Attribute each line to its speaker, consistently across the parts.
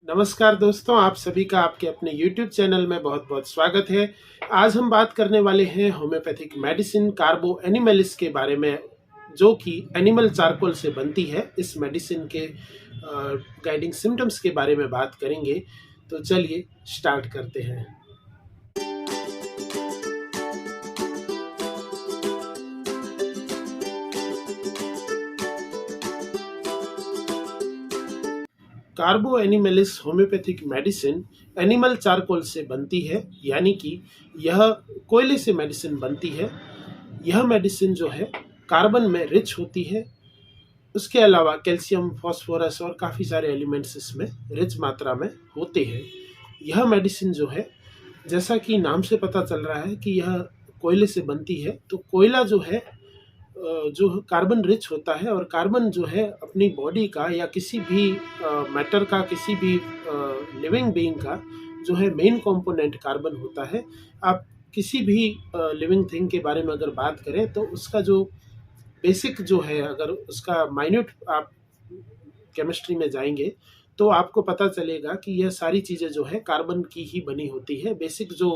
Speaker 1: नमस्कार दोस्तों, आप सभी का आपके अपने YouTube चैनल में बहुत बहुत स्वागत है। आज हम बात करने वाले हैं होम्योपैथिक मेडिसिन कार्बो एनिमलिस के बारे में, जो कि एनिमल चारकोल से बनती है। इस मेडिसिन के गाइडिंग सिम्टम्स के बारे में बात करेंगे। तो चलिए स्टार्ट करते हैं। कार्बो एनिमलिस होम्योपैथिक मेडिसिन एनिमल चारकोल से बनती है, यानी कि यह कोयले से मेडिसिन बनती है। यह मेडिसिन जो है कार्बन में रिच होती है। उसके अलावा कैल्शियम, फास्फोरस और काफ़ी सारे एलिमेंट्स इसमें रिच मात्रा में होते हैं। यह मेडिसिन जो है, जैसा कि नाम से पता चल रहा है कि यह कोयले से बनती है, तो कोयला जो है जो कार्बन रिच होता है, और कार्बन जो है अपनी बॉडी का या किसी भी मैटर का, किसी भी लिविंग बीइंग का जो है मेन कंपोनेंट कार्बन होता है। आप किसी भी लिविंग थिंग के बारे में अगर बात करें तो उसका जो बेसिक जो है, अगर उसका माइन्यूट आप केमिस्ट्री में जाएंगे तो आपको पता चलेगा कि यह सारी चीज़ें जो है कार्बन की ही बनी होती है। बेसिक जो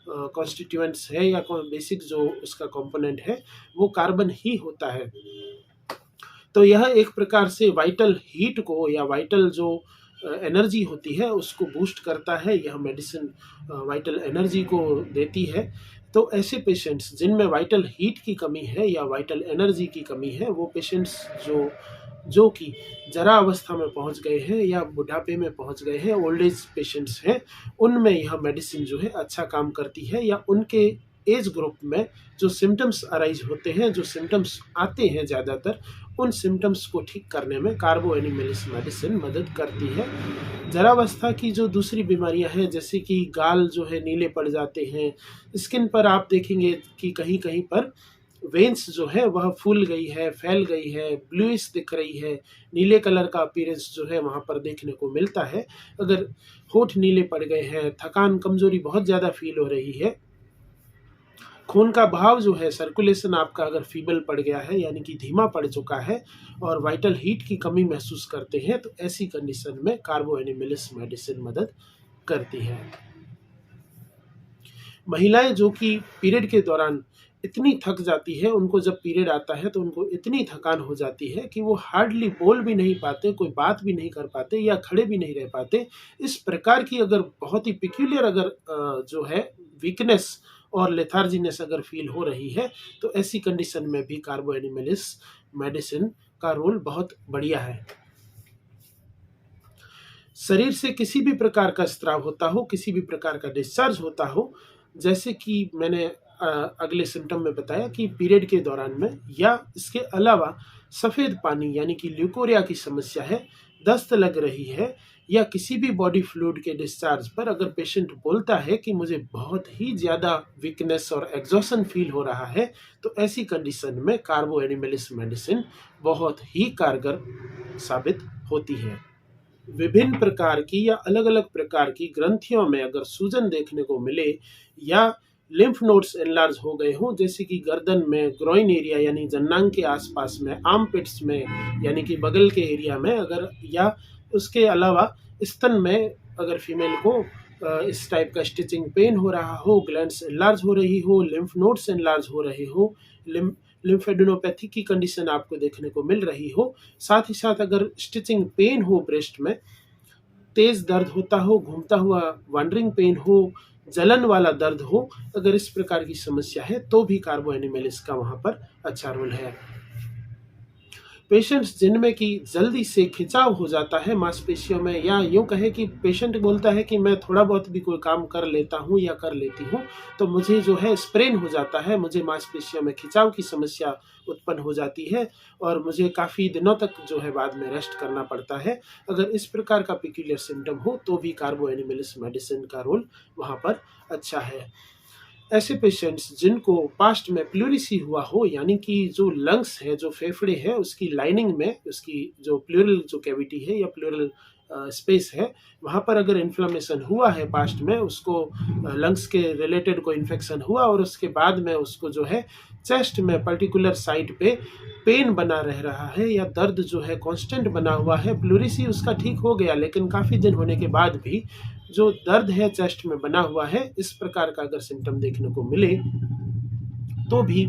Speaker 1: कॉन्स्टिट्यूएंट्स है या बेसिक जो उसका कंपोनेंट है वो कार्बन ही होता है। तो यह एक प्रकार से वाइटल हीट को या वाइटल जो एनर्जी होती है उसको बूस्ट करता है। यह मेडिसिन वाइटल एनर्जी को देती है। तो ऐसे पेशेंट्स जिनमें वाइटल हीट की कमी है या वाइटल एनर्जी की कमी है, वो पेशेंट्स जो जो कि जरा अवस्था में पहुंच गए हैं या बुढ़ापे में पहुंच गए हैं, ओल्ड एज पेशेंट्स हैं, उनमें यह मेडिसिन जो है अच्छा काम करती है। या उनके एज ग्रुप में जो सिम्टम्स अराइज होते हैं, जो सिम्टम्स आते हैं ज़्यादातर, उन सिम्टम्स को ठीक करने में कार्बो एनिमलिस मेडिसिन मदद करती है। जरावस्था की जो दूसरी बीमारियां हैं, जैसे कि गाल जो है नीले पड़ जाते हैं, स्किन पर आप देखेंगे कि कहीं कहीं पर वेन्स जो है वह फूल गई है, फैल गई है, ब्लूइश दिख रही है, नीले कलर का अपीयरेंस जो है वहाँ पर देखने को मिलता है। अगर होठ नीले पड़ गए हैं, थकान, कमजोरी बहुत ज़्यादा फील हो रही है, खून का बहाव जो है, सर्कुलेशन आपका अगर फीबल पड़ गया है यानी कि धीमा पड़ चुका है, और वाइटल हीट की कमी महसूस करते हैं, तो ऐसी कंडीशन में कार्बो एनिमलिस मेडिसिन मदद करती है। महिलाएं जो कि पीरियड के दौरान इतनी थक जाती है, उनको जब पीरियड आता है तो उनको इतनी थकान हो जाती है कि वो हार्डली बोल भी नहीं पाते, कोई बात भी नहीं कर पाते या खड़े भी नहीं रह पाते। इस प्रकार की अगर बहुत ही पिक्यूलियर अगर जो है वीकनेस और लेथार्जीनेस अगर फील हो रही है, तो ऐसी कंडीशन में भी कार्बो एनिमलिस मेडिसिन का रोल बहुत बढ़िया है। शरीर से किसी भी प्रकार का स्त्राव होता हो, किसी भी प्रकार का डिस्चार्ज होता हो, जैसे कि मैंने अगले सिम्टम में बताया कि पीरियड के दौरान में, या इसके अलावा सफ़ेद पानी यानी कि ल्यूकोरिया की समस्या है, दस्त लग रही है, या किसी भी बॉडी फ्लूइड के डिस्चार्ज पर अगर पेशेंट बोलता है कि मुझे बहुत ही ज़्यादा वीकनेस और एग्जॉशन फील हो रहा है, तो ऐसी कंडीशन में कार्बो एनिमलिस मेडिसिन बहुत ही कारगर साबित होती है। विभिन्न प्रकार की या अलग अलग प्रकार की ग्रंथियों में अगर सूजन देखने को मिले, या लिम्फ नोड्स एनलार्ज हो गए हों, जैसे कि गर्दन में, ग्रोइन एरिया यानी जन्नांग के आसपास में, आर्म पिट्स में यानी कि बगल के एरिया में अगर, या उसके अलावा स्तन में अगर फीमेल को इस टाइप का स्टिचिंग पेन हो रहा हो, ग्लैंड्स एनलार्ज हो रही हो, लिम्फ नोड्स एनलार्ज हो रहे हो, लिम्फेडिनोपैथी की कंडीशन आपको देखने को मिल रही हो, साथ ही साथ अगर स्टिचिंग पेन हो, ब्रेस्ट में तेज दर्द होता हो, घूमता हुआ वंडरिंग पेन हो, जलन वाला दर्द हो, अगर इस प्रकार की समस्या है तो भी कार्बो एनिमलिस का वहाँ पर अच्छा रोल है। पेशेंट्स जिनमें कि जल्दी से खिंचाव हो जाता है मांसपेशियों में, या यूँ कहे कि पेशेंट बोलता है कि मैं थोड़ा बहुत भी कोई काम कर लेता हूँ या कर लेती हूँ तो मुझे जो है स्प्रेन हो जाता है, मुझे मांसपेशियों में खिंचाव की समस्या उत्पन्न हो जाती है, और मुझे काफ़ी दिनों तक जो है बाद में रेस्ट करना पड़ता है। अगर इस प्रकार का पिक्यूलियर सिम्टम हो तो भी कार्बो एनिमलिस मेडिसिन का रोल वहाँ पर अच्छा है। ऐसे पेशेंट्स जिनको पास्ट में प्लूरिसी हुआ हो, यानी कि जो लंग्स है, जो फेफड़े हैं, उसकी लाइनिंग में, उसकी जो प्लूरल जो कैविटी है या प्लूरल स्पेस है, वहाँ पर अगर इन्फ्लेमेशन हुआ है पास्ट में, उसको लंग्स के रिलेटेड कोई इन्फेक्शन हुआ और उसके बाद में उसको जो है चेस्ट में पर्टिकुलर साइट पे पेन बना रह रहा है या दर्द जो है कांस्टेंट बना हुआ है, प्लूरिसी उसका ठीक हो गया लेकिन काफ़ी दिन होने के बाद भी जो दर्द है चेस्ट में बना हुआ है, इस प्रकार का अगर सिम्टम देखने को मिले तो भी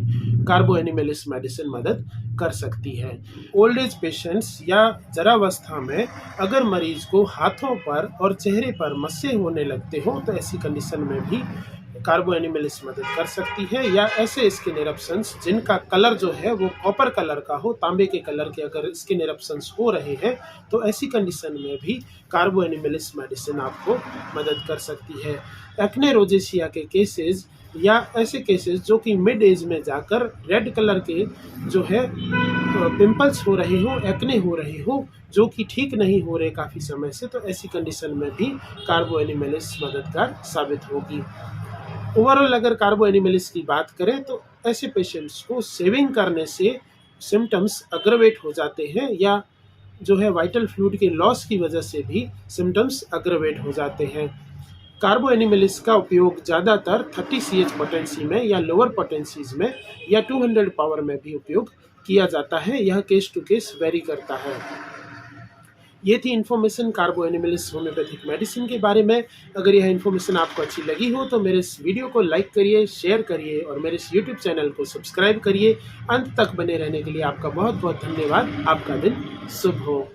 Speaker 1: कार्बो एनिमलिस मेडिसिन मदद कर सकती है। ओल्ड एज पेशेंट्स या जरावस्था में अगर मरीज को हाथों पर और चेहरे पर मस्से होने लगते हो तो ऐसी कंडीशन में भी कार्बो एनिमलिस मदद कर सकती है। या ऐसे स्किन इरप्शंस जिनका कलर जो है वो कॉपर कलर का हो, तांबे के कलर के अगर स्किन इरप्शंस हो रहे हैं तो ऐसी कंडीशन में भी कार्बो एनिमलिस मेडिसिन आपको मदद कर सकती है। एक्ने रोजेशिया के केसेस या ऐसे केसेस जो कि मिड एज में जाकर रेड कलर के जो है पिंपल्स हो रहे हो, एक्ने हो रहे हो, जो कि ठीक नहीं हो रहे काफ़ी समय से, तो ऐसी कंडीशन में भी कार्बो एनिमलिस मददगार साबित होगी। ओवरऑल अगर कार्बो एनिमलिस की बात करें तो ऐसे पेशेंट्स को सेविंग करने से सिम्टम्स अग्रवेट हो जाते हैं या जो है वाइटल फ्लूइड के लॉस की वजह से भी सिम्टम्स अग्रवेट हो जाते हैं। कार्बो एनिमलिस का उपयोग ज़्यादातर 30 CH पोटेंसी में या लोअर पोटेंसीज में या 200 पावर में भी उपयोग किया जाता है। यह केस टू केस वेरी करता है। ये थी इन्फॉर्मेशन कार्बो एनिमलिस होम्योपैथिक मेडिसिन के बारे में। अगर यह इन्फॉर्मेशन आपको अच्छी लगी हो तो मेरे इस वीडियो को लाइक करिए, शेयर करिए और मेरे इस यूट्यूब चैनल को सब्सक्राइब करिए। अंत तक बने रहने के लिए आपका बहुत बहुत धन्यवाद। आपका दिन शुभ हो।